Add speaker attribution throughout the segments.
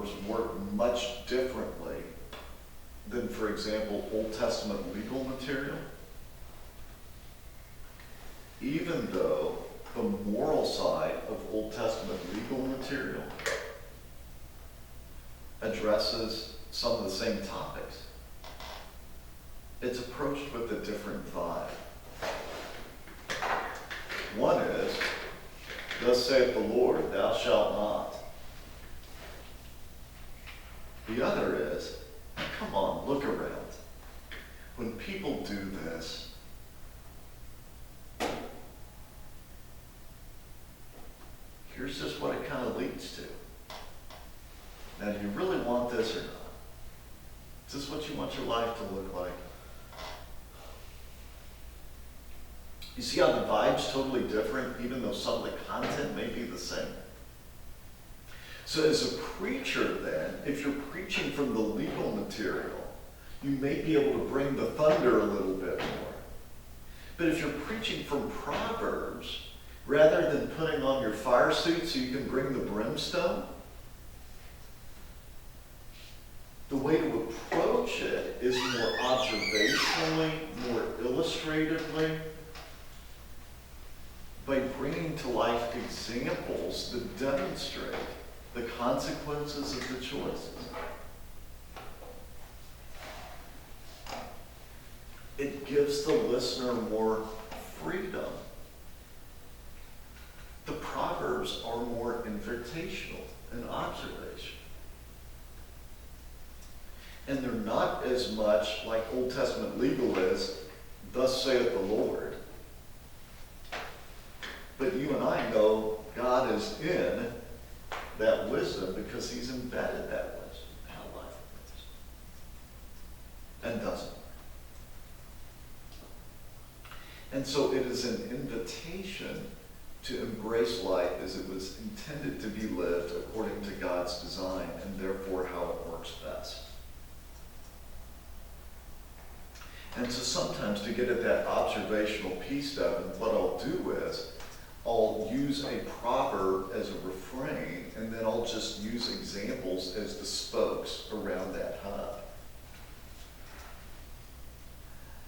Speaker 1: Proverbs work much differently than, for example, Old Testament legal material. Even though the moral side of Old Testament legal material addresses some of the same topics, it's approached with a different vibe. One is, thus saith the Lord, thou shalt not. The other is, come on, look around. When people do this, here's just what it kind of leads to. Now, do you really want this or not? Is this what you want your life to look like? You see how the vibe's totally different, even though some of the content may be the same? So as a preacher then, if you're preaching from the legal material, you may be able to bring the thunder a little bit more. But if you're preaching from Proverbs, rather than putting on your fire suit so you can bring the brimstone, the way to approach it is more observationally, more illustratively, by bringing to life examples that demonstrate the consequences of the choices. It gives the listener more freedom. The Proverbs are more invitational and observation. And they're not as much like Old Testament legal is, thus saith the Lord. But you and I know God is in that wisdom because he's embedded that wisdom in how life works. And doesn't. And so it is an invitation to embrace life as it was intended to be lived according to God's design, and therefore how it works best. And so sometimes to get at that observational piece of it, what I'll do is I'll use a proverb as a refrain, and then I'll just use examples as the spokes around that hub.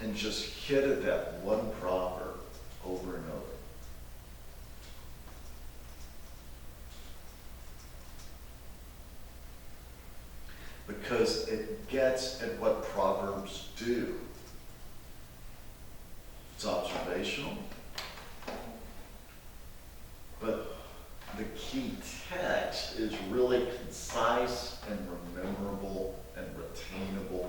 Speaker 1: And just hit at that one proverb over and over. Because it gets at what Proverbs do. It's observational. But the key text is really concise and rememberable and retainable.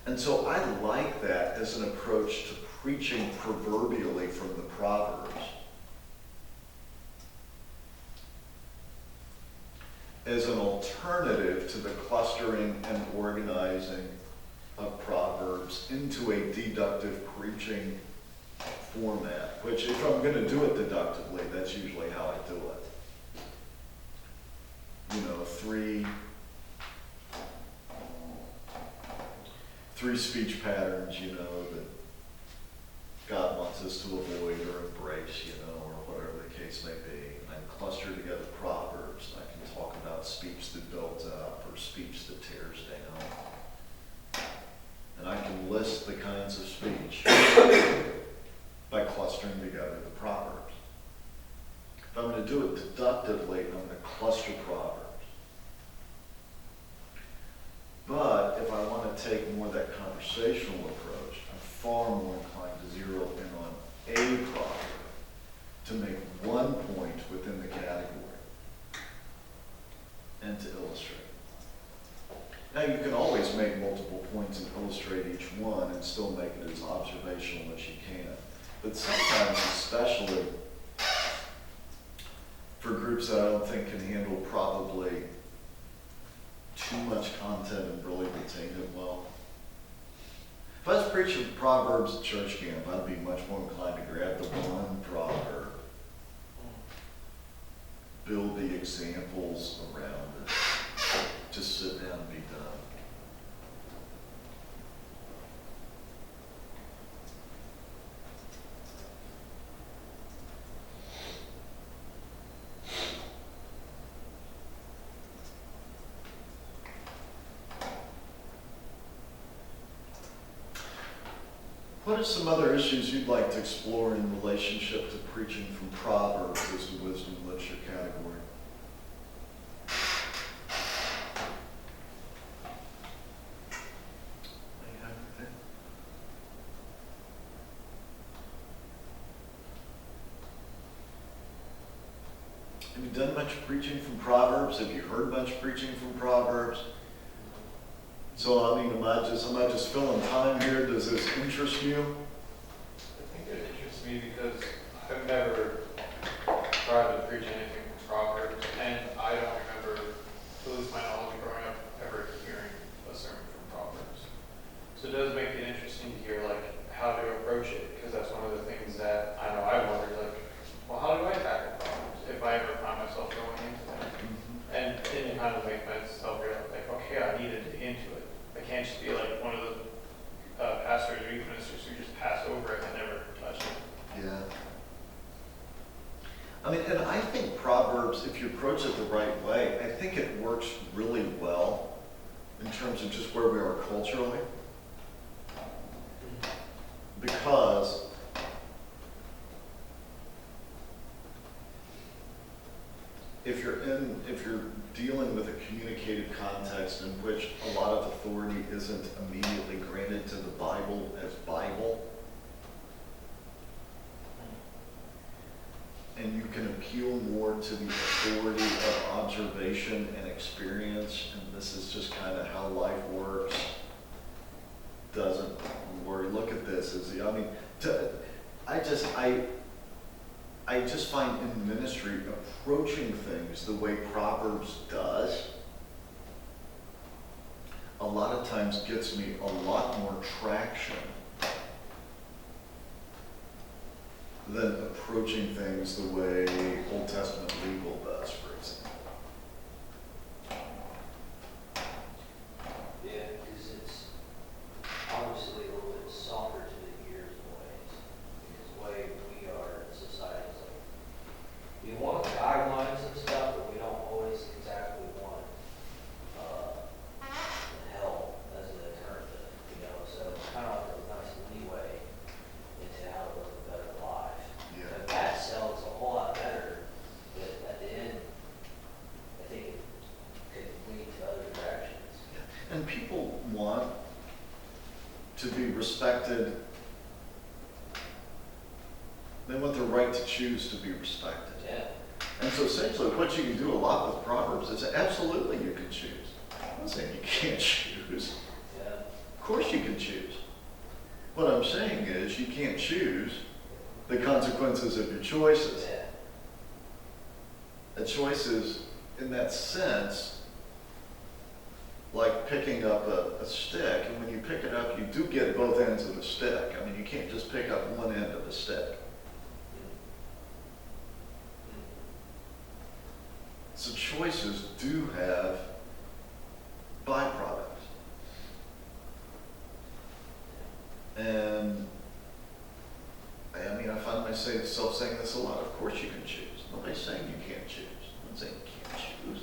Speaker 1: And so I like that as an approach to preaching proverbially from the Proverbs. As an alternative to the clustering and organizing of Proverbs into a deductive preaching format, which if I'm going to do it deductively, that's usually how I do it. You know, three speech patterns, you know, that God wants us to avoid or embrace, you know, or whatever the case may be. And I cluster together Proverbs. I can talk about speech that builds up or speech that tears down. And I can list the kinds of speech by clustering together the Proverbs. If I'm going to do it deductively, I'm going to cluster Proverbs. But if I want to take more of that conversational approach, I'm far more inclined to zero in on a proverb to make one point within the category and to illustrate. Now you can always make multiple points and illustrate each one and still make it as observational as you can. But sometimes, especially for groups that I don't think can handle probably too much content and really retain it well. If I was preaching Proverbs at church camp, I'd be much more inclined to grab the one proverb, build the examples around it, just sit down and be done. What are some other issues you'd like to explore in relationship to preaching from Proverbs as the wisdom literature category? Have you done much preaching from Proverbs? Have you heard much preaching from Proverbs? So, I mean, am I just filling time here? Does this interest you?
Speaker 2: I think it interests me because I've never tried to preach anything from Proverbs, and I don't remember, to lose my knowledge growing up, ever hearing a sermon from Proverbs. So it does make it interesting to hear, like, how to approach it, because that's one of the things that I know I wondered, like, well, how do I tackle Proverbs if I ever find myself going into that? And then you kind of make myself realize, like, okay, I need to dig into it. I can't just be like one of the pastors or youth ministers who just pass over it and never touch it.
Speaker 1: Yeah. I mean, and I think Proverbs, if you approach it the right way, I think it works really well in terms of just where we are culturally. Because if you're dealing with a communicated context in which a lot of authority isn't immediately granted to the Bible as Bible, and you can appeal more to the authority of observation and experience, and this is just kind of how life works, doesn't worry. Look at this. I just find in ministry approaching things the way Proverbs does a lot of times gets me a lot more traction than approaching things the way Old Testament legal does, for example.
Speaker 3: Yeah, because it's obviously a little bit softer to the ears in ways. Because the way we are in society is like, we want guidelines and stuff, but we don't always exactly want hell as an alternative, so it's kind of like a nice leeway into how to live a better life.
Speaker 1: Yeah.
Speaker 3: But that sells a whole lot better, but at the end, I think it could lead to other directions.
Speaker 1: And people want to be respected. They want the right to choose to be respected.
Speaker 3: Yeah.
Speaker 1: And so essentially what you can do a lot with Proverbs is absolutely you can choose. I'm not saying you can't choose.
Speaker 3: Yeah.
Speaker 1: Of course you can choose. What I'm saying is you can't choose the consequences of your choices.
Speaker 3: Yeah.
Speaker 1: A choice is, in that sense, like picking up a stick, and when you pick it up, you do get both ends of the stick. I mean, you can't just pick up one end of the stick. So choices do have byproducts. And I mean, I find myself saying this a lot. Of course you can choose. Nobody's saying you can't choose. I'm not saying you can't choose.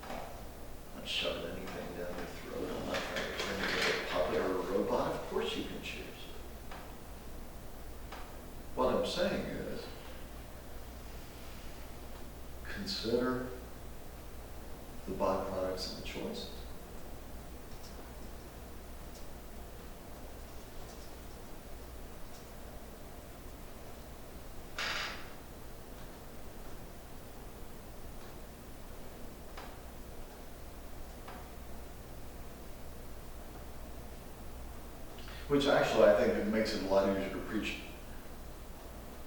Speaker 1: I'm not shoving anything down your throat. I'm not trying to turn you into a puppet or a robot. Of course you can choose. What I'm saying is, consider the byproducts of the choices. Which actually I think it makes it a lot easier to preach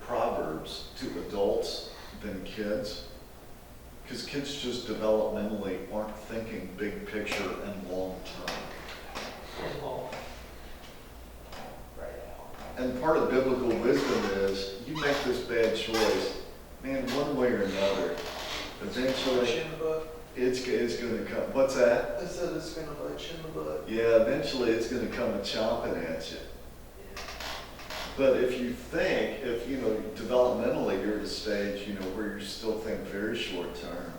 Speaker 1: Proverbs to adults than kids. Because kids just developmentally aren't thinking big picture and long term.
Speaker 3: Right now.
Speaker 1: And part of biblical wisdom is you make this bad choice, man, one way or another, eventually it's going to come. What's that?
Speaker 4: I said it's going to bite you in the butt.
Speaker 1: Yeah, eventually it's going to come a chomping at you. But if you think, developmentally you're at a stage, where you still think very short term,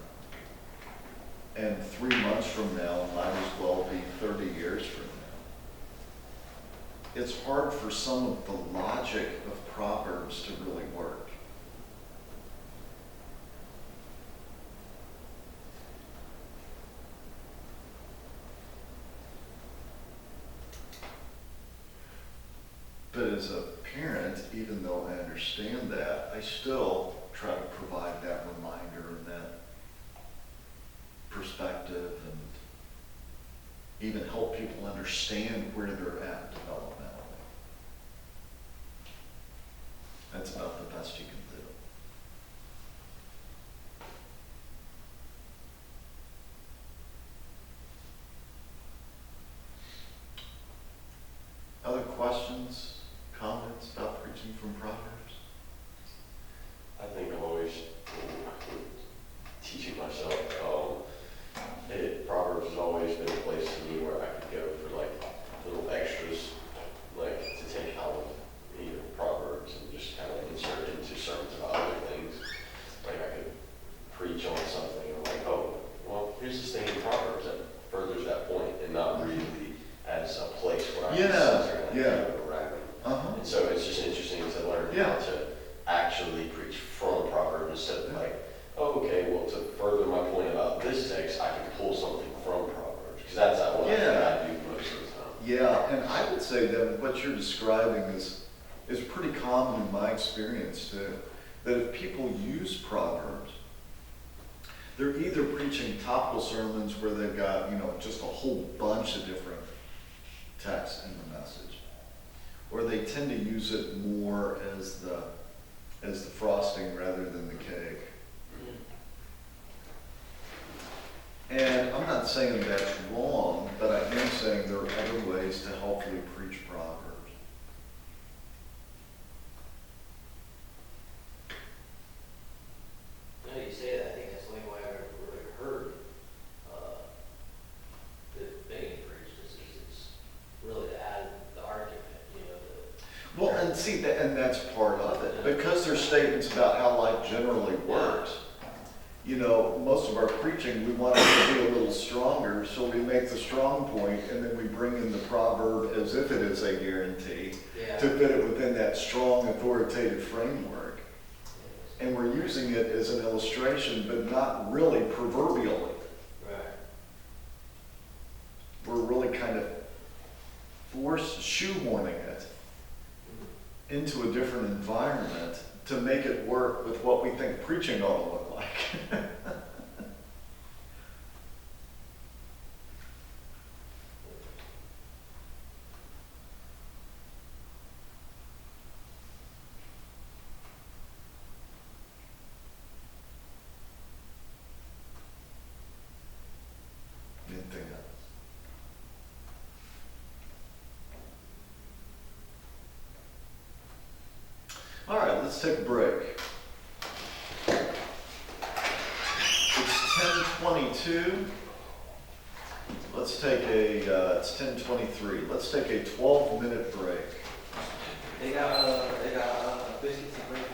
Speaker 1: and 3 months from now might as well be 30 years from it's hard for some of the logic of Proverbs to really work. But as a parent, even though I understand that, I still try to provide that reminder and that perspective and even help people understand where they're at developmentally. That's about the best you can do. Other questions, comments about preaching from Proverbs?
Speaker 5: I think I'm always teaching myself. Proverbs has always been a place to me where I could go for like little extras, like to take out of Proverbs and just kind of insert into sermons about other things. Like I could preach on something and I'm like, oh, well, here's this thing in Proverbs that furthers that point and not really as a place where I can sit there and around. And so it's just interesting to learn how to actually preach from a proverb instead of like, oh, okay, well, to further my point about this text, I can pull something from Proverbs. Because that's what I do most of the time.
Speaker 1: Yeah, and I would say that what you're describing is pretty common in my experience too. That if people use Proverbs, they're either preaching topical sermons where they've got, just a whole bunch of different texts in the message, or they tend to use it more as the frosting rather than the cake. And I'm not saying that's wrong, but I am saying there are other ways to helpfully preach Proverbs.
Speaker 3: Now you say that, I think that's the only way I've ever really heard that being preached is it's really to add the argument,
Speaker 1: Well, and see, and that's part of it. Because there's statements about how life generally works, most of our preaching, we want it to be a little stronger, so we make the strong point, and then we bring in the proverb as if it is a guarantee to fit it within that strong, authoritative framework. And we're using it as an illustration, but not really proverbially.
Speaker 3: Right.
Speaker 1: We're really kind of shoehorning it into a different environment to make it work with what we think preaching ought to look like. Anything else? All right, let's take a break. It's 10:22. Let's take it's 10:23. Let's take a 12-minute break.
Speaker 4: They got biscuits and bread.